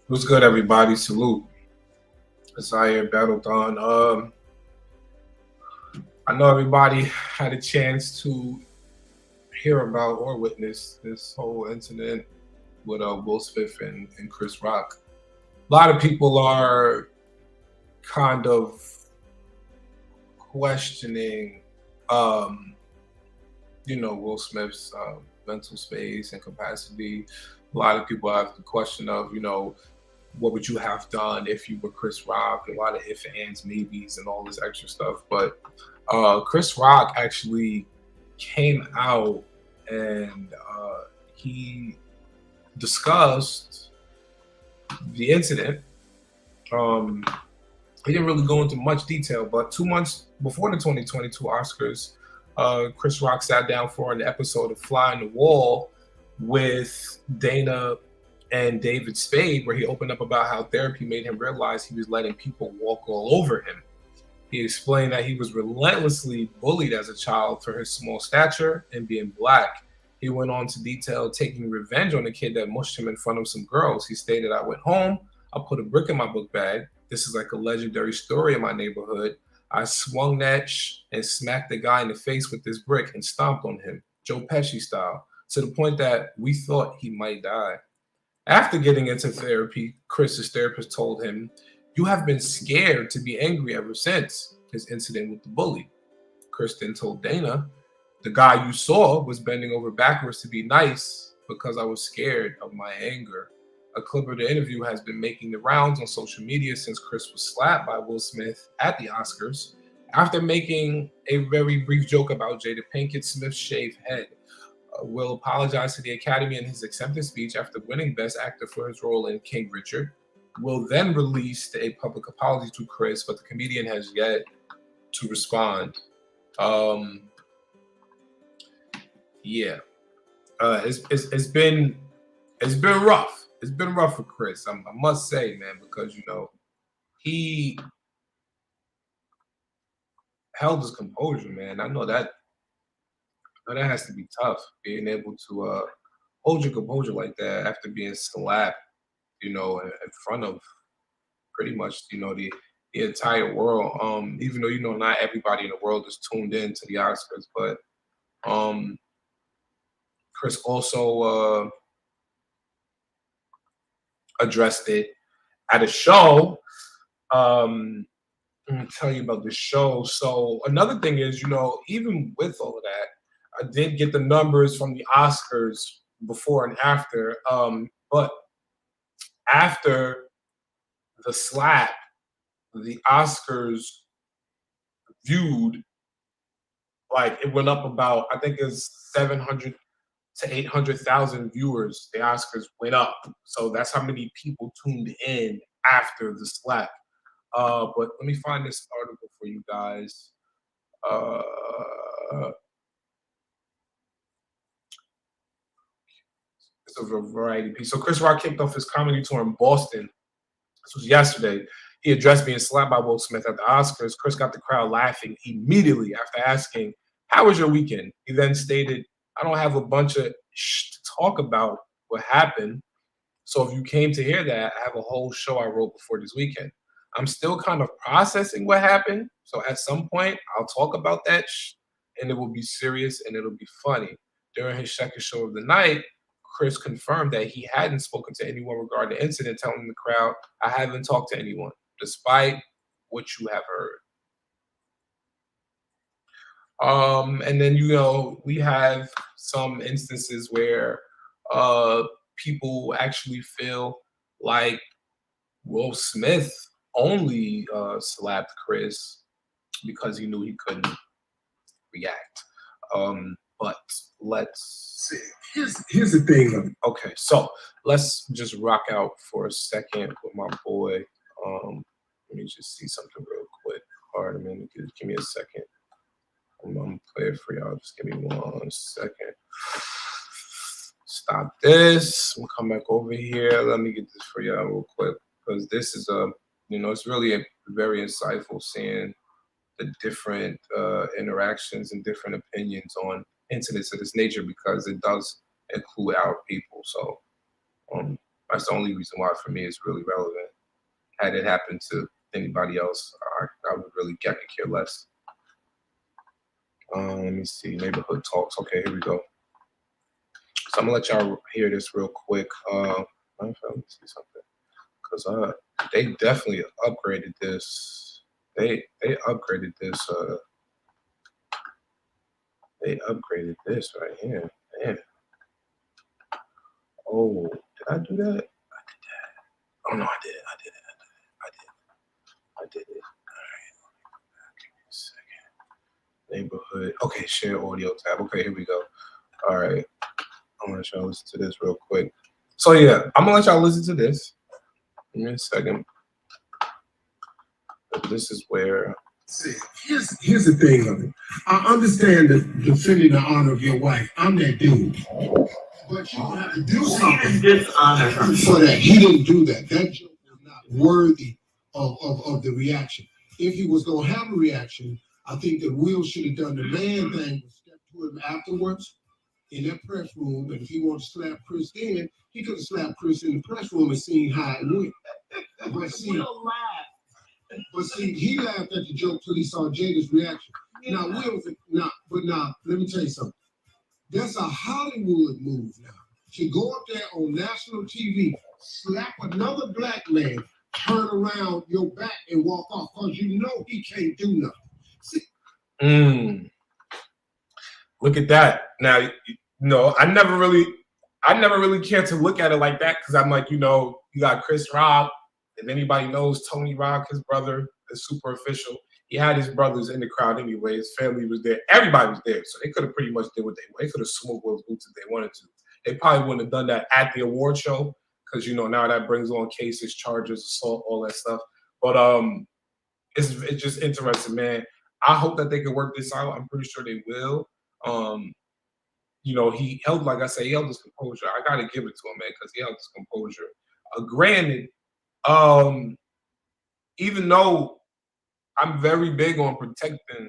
What's good, everybody? Salute. As I am battled on. I know everybody had a chance to hear about or witness this whole incident with Will Smith and Chris Rock. A lot of people are kind of questioning, um, Will Smith's mental space and capacity. A lot of people have the question of, what would you have done if you were Chris Rock? A lot of ifs, ands, maybes, and all this extra stuff. But Chris Rock actually came out and he discussed the incident. Um, he didn't really go into much detail, but 2 months before the 2022 Oscars, Chris Rock sat down for an episode of Fly on the Wall with Dana and David Spade, where he opened up about how therapy made him realize he was letting people walk all over him. He explained that he was relentlessly bullied as a child for his small stature and being black. He went on to detail taking revenge on a kid that mushed him in front of some girls. He stated, I went home, I put a brick in my book bag. This is like a legendary story in my neighborhood. I swung that and smacked the guy in the face with this brick and stomped on him, Joe Pesci-style, to the point that we thought he might die. After getting into therapy, Chris's therapist told him, you have been scared to be angry ever since his incident with the bully. Chris then told Dana, the guy you saw was bending over backwards to be nice because I was scared of my anger. A clip of the interview has been making the rounds on social media since Chris was slapped by Will Smith at the Oscars after making a very brief joke about Jada Pinkett Smith's shaved head. Will apologized to the Academy in his acceptance speech after winning Best Actor for his role in King Richard. Will then released a public apology to Chris, but the comedian has yet to respond. Yeah, it's been rough. It's been rough for Chris. I must say, man, because he held his composure, man. I know that has to be tough, being able to hold your composure like that after being slapped, in front of pretty much, the entire world. Even though not everybody in the world is tuned in to the Oscars, but Chris also addressed it at a show. Let me tell you about the show. So another thing is, even with all of that, I did get the numbers from the Oscars before and after. But after the slap, the Oscars viewed, like, it went up about, I think it's 700 to 800,000 viewers. The Oscars went up. So that's how many people tuned in after the slap. But let me find this article for you guys. It's a variety piece. So Chris Rock kicked off his comedy tour in Boston. This was yesterday. He addressed being slapped by Will Smith at the Oscars. Chris got the crowd laughing immediately after asking, how was your weekend? He then stated, I don't have a bunch of to talk about what happened. So if you came to hear that, I have a whole show I wrote before this weekend. I'm still kind of processing what happened. So at some point, I'll talk about that and it will be serious and it'll be funny. During his second show of the night, Chris confirmed that he hadn't spoken to anyone regarding the incident, telling the crowd, I haven't talked to anyone, despite what you have heard. And then, we have some instances where people actually feel like Will Smith only slapped Chris because he knew he couldn't react. But let's see. Here's the thing. Okay, so let's just rock out for a second with my boy. Let me just see something real quick. All right, man, give me a second. I'm gonna play it for y'all. Just give me 1 second. Stop this. We'll come back over here. Let me get this for y'all real quick because this is it's really a very insightful seeing the different interactions and different opinions on incidents of this nature because it does include our people. So I That's the only reason why for me it's really relevant. Had it happened to anybody else, I would really get to care less. Let me see. Neighborhood talks. Okay, here we go. So I'm gonna let y'all hear this real quick. Let me see something, because they definitely upgraded this. They upgraded this. They upgraded this right here. Man. Oh, did I do that? I did that. Oh no, I did it. I did it. I did it. All right. Give me a second. Neighborhood. Okay, share audio tab. Okay, here we go. All right. I'm gonna let y'all listen to this real quick. So yeah, I'm gonna let y'all listen to this. Give me a second. This is where. Here's the thing of it. I understand that defending the honor of your wife. I'm that dude. But you have to do something dishonor her for that. He didn't do that. That joke was not worthy of the reaction. If he was gonna have a reaction, I think that Will should have done the man thing, step to him afterwards in that press room, and if he wanted to slap Chris then, he could have slapped Chris in the press room and seen how it went. But see, he laughed at the joke till he saw Jada's reaction. Yeah. Now, let me tell you something. That's a Hollywood move now. To go up there on national TV, slap another black man, turn around your back and walk off, because you know he can't do nothing. See? Look at that. Now, I never really cared to look at it like that, because I'm like, you got Chris Rock. If anybody knows Tony Rock, his brother, is super official. He had his brothers in the crowd anyway. His family was there. Everybody was there. So they could have pretty much did what they wanted. They could have smoked Will's boots if they wanted to. They probably wouldn't have done that at the award show, because, now that brings on cases, charges, assault, all that stuff. But it's just interesting, man. I hope that they can work this out. I'm pretty sure they will. He held, like I said, he held his composure. I got to give it to him, man, because he held his composure. Granted, even though I'm very big on protecting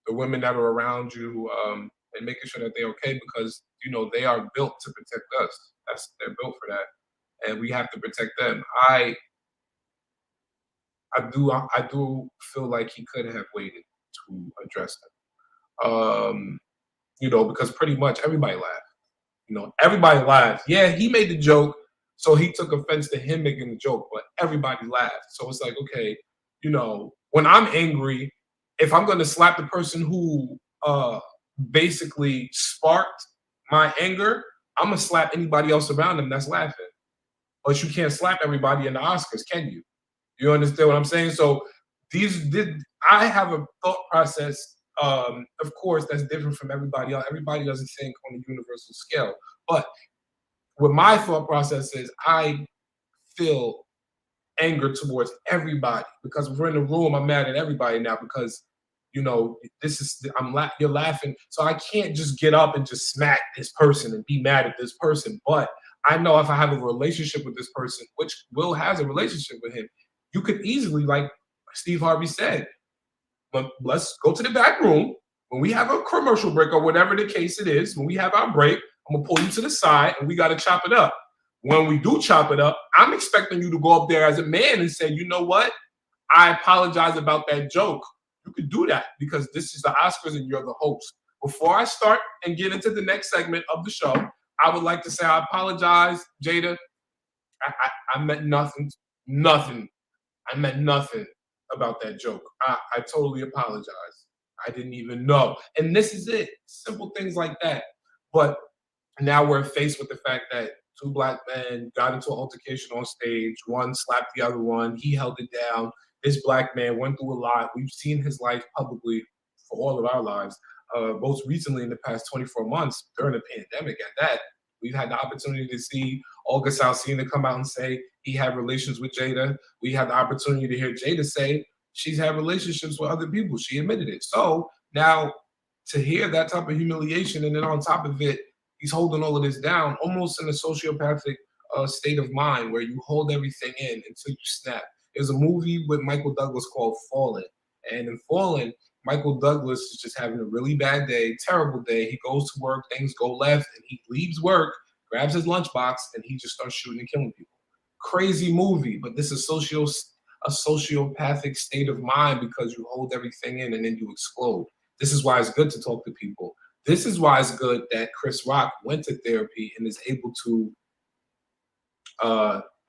the women that are around you, and making sure that they're okay, because they are built to protect us. They're built for that, and we have to protect them. I do feel like he could have waited to address them. Because pretty much everybody laughed. Everybody laughed. Yeah, he made the joke. So he took offense to him making the joke, but everybody laughed. So it's like, okay, when I'm angry, if I'm going to slap the person who basically sparked my anger, I'm going to slap anybody else around them that's laughing. But you can't slap everybody in the Oscars, can you? You understand what I'm saying? So I have a thought process, of course, that's different from everybody else. Everybody doesn't think on a universal scale. But what my thought process is, I feel anger towards everybody, because if we're in the room, I'm mad at everybody now, because you're laughing, so I can't just get up and just smack this person and be mad at this person. But I know if I have a relationship with this person, which Will has a relationship with him, you could easily, like Steve Harvey said, let's go to the back room when we have a commercial break or whatever the case it is. When we have our break, I'm gonna pull you to the side and we got to chop it up. When we do chop it up, I'm expecting you to go up there as a man and say, you know what? I apologize about that joke. You could do that, because this is the Oscars and you're the host. Before I start and get into the next segment of the show, I would like to say I apologize, Jada. I meant nothing. I meant nothing about that joke. I totally apologize. I didn't even know. And this is it. Simple things like that. But now we're faced with the fact that two black men got into an altercation on stage. One slapped the other one. He held it down. This black man went through a lot. We've seen his life publicly for all of our lives. Most recently in the past 24 months during the pandemic at that, we've had the opportunity to see August Alsina come out and say he had relations with Jada. We had the opportunity to hear Jada say she's had relationships with other people. She admitted it. So now to hear that type of humiliation, and then on top of it, he's holding all of this down, almost in a sociopathic state of mind where you hold everything in until you snap. There's a movie with Michael Douglas called Fallen. And in Fallen, Michael Douglas is just having a really bad day, terrible day. He goes to work, things go left, and he leaves work, grabs his lunchbox, and he just starts shooting and killing people. Crazy movie, but this is a sociopathic state of mind because you hold everything in and then you explode. This is why it's good to talk to people. This is why it's good that Chris Rock went to therapy and is able to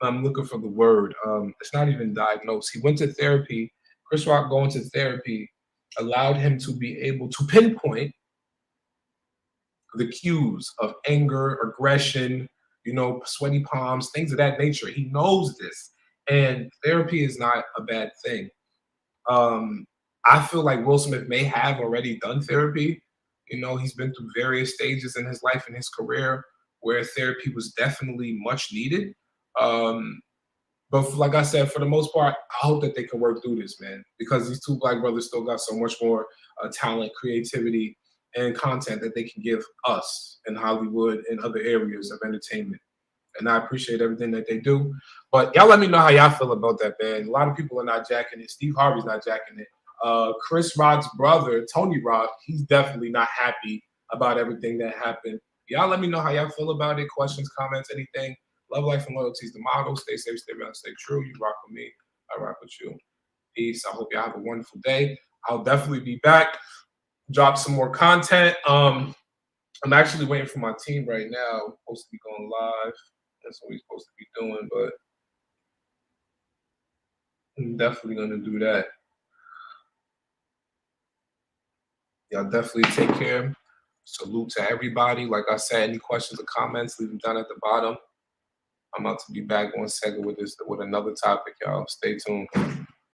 I'm looking for the word. It's not even diagnosed. He went to therapy. Chris Rock going to therapy allowed him to be able to pinpoint the cues of anger, aggression, sweaty palms, things of that nature. He knows this. And therapy is not a bad thing. I feel like Will Smith may have already done therapy. He's been through various stages in his life and his career where therapy was definitely much needed. But like I said, for the most part, I hope that they can work through this, man, because these two black brothers still got so much more talent, creativity, and content that they can give us in Hollywood and other areas of entertainment. And I appreciate everything that they do. But y'all let me know how y'all feel about that, man. A lot of people are not jacking it. Steve Harvey's not jacking it. Chris Rock's brother, Tony Rock, he's definitely not happy about everything that happened. Y'all let me know how y'all feel about it. Questions, comments, anything. Love, life, and loyalty is the motto. Stay safe, stay balanced, stay true. You rock with me. I rock with you. Peace. I hope y'all have a wonderful day. I'll definitely be back. Drop some more content. I'm actually waiting for my team right now. We're supposed to be going live. That's what we're supposed to be doing, but I'm definitely going to do that. Y'all definitely take care. Salute to everybody. Like I said, any questions or comments, leave them down at the bottom. I'm about to be back on second with another topic, y'all. Stay tuned.